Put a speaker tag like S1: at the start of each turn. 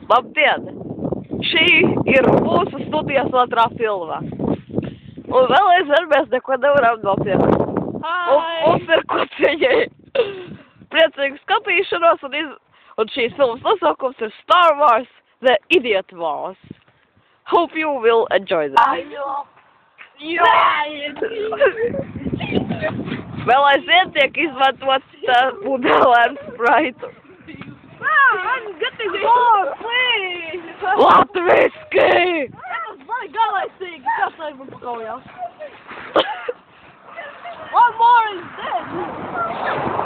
S1: Labdien! Šī ir mūsu studijas otrā filma. Un vēl aizvien mēs neko nevaram nopirkt. Mums ir kociņai. Priecīgu skatīšanos un šīs filmas nosaukums ir Star Wars The Idiot Wars. Hope you will enjoy that. Vēl aizvien tiek izmantots pudelēm Sprite.
S2: I'm getting more, please!
S1: Latviski!
S2: Tas man galēcīgi, kas lai man pakaujās. One more is dead!